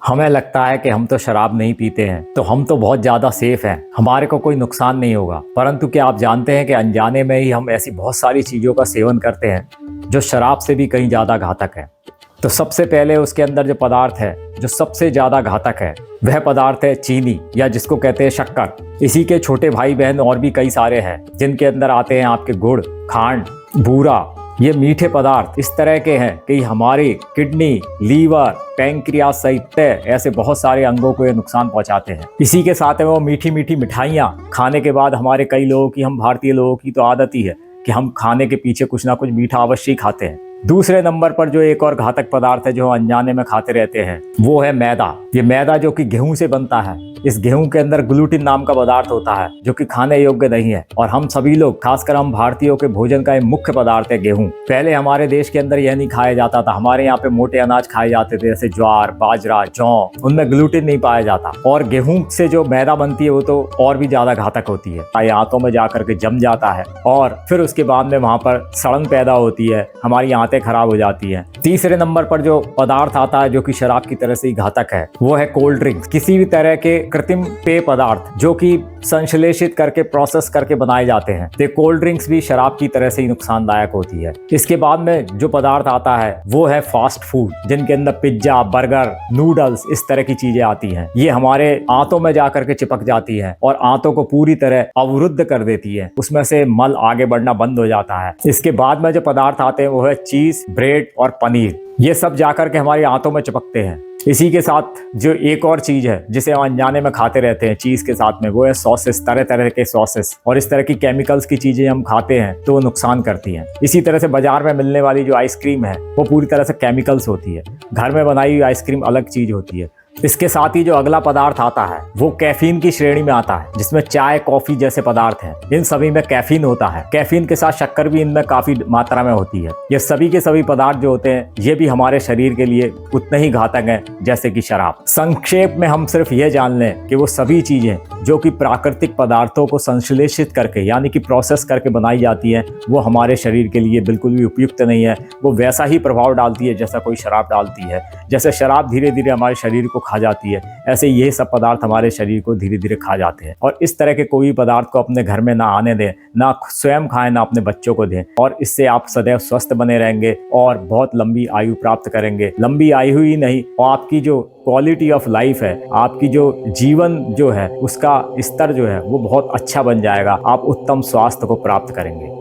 हमें लगता है कि हम तो शराब नहीं पीते हैं तो हम तो बहुत ज़्यादा सेफ हैं, हमारे को कोई नुकसान नहीं होगा। परंतु क्या आप जानते हैं कि अनजाने में ही हम ऐसी बहुत सारी चीज़ों का सेवन करते हैं जो शराब से भी कहीं ज़्यादा घातक है। तो सबसे पहले उसके अंदर जो पदार्थ है जो सबसे ज़्यादा घातक है वह पदार्थ है चीनी, या जिसको कहते हैं शक्कर। इसी के छोटे भाई बहन और भी कई सारे हैं जिनके अंदर आते हैं आपके गुड़, खांड, बूरा। ये मीठे पदार्थ इस तरह के हैं कि हमारी किडनी, लीवर, पैंक्रियास सहित ऐसे बहुत सारे अंगों को ये नुकसान पहुंचाते हैं। इसी के साथ में वो मीठी मीठी मिठाइयाँ खाने के बाद हमारे कई लोगों की, हम भारतीय लोगों की तो आदत ही है कि हम खाने के पीछे कुछ ना कुछ मीठा अवश्य ही खाते हैं। दूसरे नंबर पर जो एक और घातक पदार्थ है जो अनजाने में खाते रहते हैं वो है मैदा। ये मैदा जो कि गेहूं से बनता है, इस गेहूं के अंदर ग्लूटिन नाम का पदार्थ होता है जो कि खाने योग्य नहीं है। और हम सभी लोग, खासकर हम भारतीयों के भोजन का एक मुख्य पदार्थ है गेहूं। पहले हमारे देश के अंदर यह नहीं खाया जाता था। हमारे यहाँ पे मोटे अनाज खाए जाते थे जैसे ज्वार, बाजरा, जौ, उनमें ग्लूटिन नहीं पाया जाता। और गेहूं से जो मैदा बनती है वो तो और भी ज्यादा घातक होती है। ये आंतों में जाकर के जम जाता है और फिर उसके बाद में वहां पर सड़न पैदा होती है, हमारी आंतें खराब हो जाती हैं। तीसरे नंबर पर जो पदार्थ आता है जो कि शराब की तरह से ही घातक है वो है कोल्ड ड्रिंक्स। किसी भी तरह के कृत्रिम पेय पदार्थ जो कि संश्लेषित करके, प्रोसेस करके बनाए जाते हैं, तो कोल्ड ड्रिंक्स भी शराब की तरह से ही नुकसानदायक होती है। इसके बाद में जो पदार्थ आता है वो है फास्ट फूड, जिनके अंदर पिज्जा, बर्गर, नूडल्स, इस तरह की चीजें आती हैं। ये हमारे आंतों में जाकर के चिपक जाती है और आंतों को पूरी तरह अवरुद्ध कर देती है, उसमें से मल आगे बढ़ना बंद हो जाता है। इसके बाद में जो पदार्थ आते हैं वो है चीज, ब्रेड और पनीर। ये सब जाकर के हमारी आंतों में चिपकते हैं। इसी के साथ जो एक और चीज है जिसे हम अनजाने में खाते रहते हैं चीज के साथ में, वो है सॉसेस, तरह तरह के सॉसेस। और इस तरह की केमिकल्स की चीजें हम खाते हैं तो वो नुकसान करती हैं। इसी तरह से बाजार में मिलने वाली जो आइसक्रीम है वो पूरी तरह से केमिकल्स होती है। घर में बनाई हुई आइसक्रीम अलग चीज होती है। इसके साथ ही जो अगला पदार्थ आता है वो कैफीन की श्रेणी में आता है, जिसमें चाय, कॉफी जैसे पदार्थ हैं। इन सभी में कैफीन होता है। कैफीन के साथ शक्कर भी इनमें काफी मात्रा में होती है। ये सभी के सभी पदार्थ जो होते हैं ये भी हमारे शरीर के लिए उतने ही घातक हैं जैसे कि शराब। संक्षेप में हम सिर्फ ये जान लें कि वो सभी चीजें जो कि प्राकृतिक पदार्थों को संश्लेषित करके, यानी कि प्रोसेस करके बनाई जाती है, वो हमारे शरीर के लिए बिल्कुल भी उपयुक्त नहीं है। वो वैसा ही प्रभाव डालती है जैसा कोई शराब डालती है। जैसे शराब धीरे धीरे हमारे शरीर को खा जाती है, ऐसे ये सब पदार्थ हमारे शरीर को धीरे धीरे खा जाते हैं। और इस तरह के कोई पदार्थ को अपने घर में ना आने दें, ना स्वयं खाएं, ना अपने बच्चों को दें। और इससे आप सदैव स्वस्थ बने रहेंगे और बहुत लंबी आयु प्राप्त करेंगे। लंबी आयु ही नहीं, और आपकी जो क्वालिटी ऑफ लाइफ है, आपकी जो जीवन जो है उसका स्तर जो है वो बहुत अच्छा बन जाएगा। आप उत्तम स्वास्थ्य को प्राप्त करेंगे।